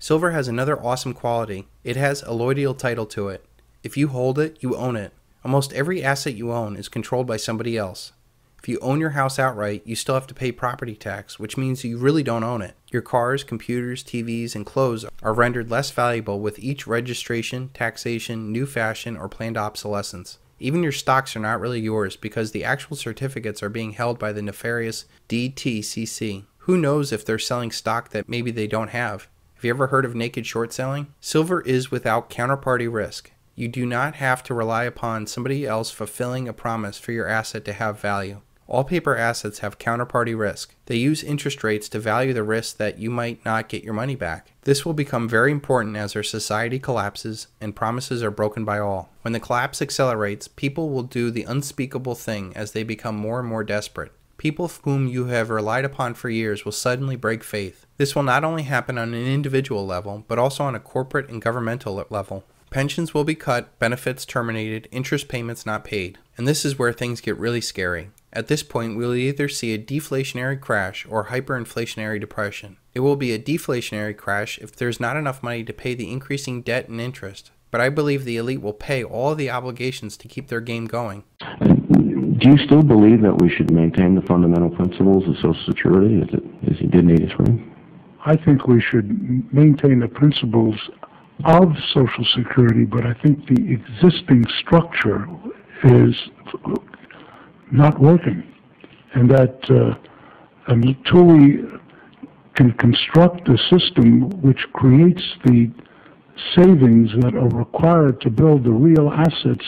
Silver has another awesome quality. It has a allodial title to it. If you hold it, you own it. Almost every asset you own is controlled by somebody else. If you own your house outright, you still have to pay property tax, which means you really don't own it. Your cars, computers, TVs, and clothes are rendered less valuable with each registration, taxation, new fashion, or planned obsolescence. Even your stocks are not really yours because the actual certificates are being held by the nefarious DTCC. Who knows if they're selling stock that maybe they don't have? Have you ever heard of naked short selling? Silver is without counterparty risk. You do not have to rely upon somebody else fulfilling a promise for your asset to have value. All paper assets have counterparty risk. They use interest rates to value the risk that you might not get your money back. This will become very important as our society collapses and promises are broken by all. When the collapse accelerates, people will do the unspeakable thing as they become more and more desperate. People whom you have relied upon for years will suddenly break faith. This will not only happen on an individual level, but also on a corporate and governmental level. Pensions will be cut, benefits terminated, interest payments not paid. And this is where things get really scary. At this point, we will either see a deflationary crash or hyperinflationary depression. It will be a deflationary crash if there's not enough money to pay the increasing debt and interest. But I believe the elite will pay all the obligations to keep their game going. Do you still believe that we should maintain the fundamental principles of Social Security as you did in 83? I think we should maintain the principles of Social Security, but I think the existing structure is not working, and that until we can construct a system which creates the savings that are required to build the real assets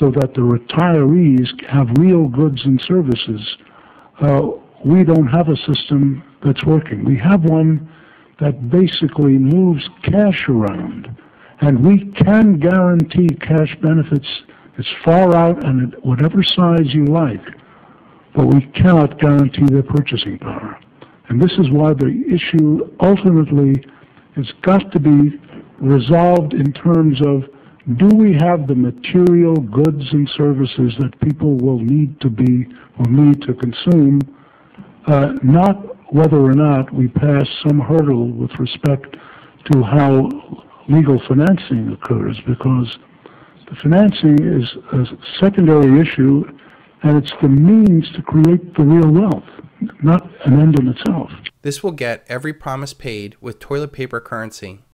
so that the retirees have real goods and services, we don't have a system that's working. We have one that basically moves cash around, and we can guarantee cash benefits as far out and at whatever size you like, but we cannot guarantee their purchasing power. And this is why the issue ultimately has got to be resolved in terms of, do we have the material goods and services that people will need to consume, not whether or not we pass some hurdle with respect to how legal financing occurs, because the financing is a secondary issue, and it's the means to create the real wealth, not an end in itself. This will get every promise paid with toilet paper currency.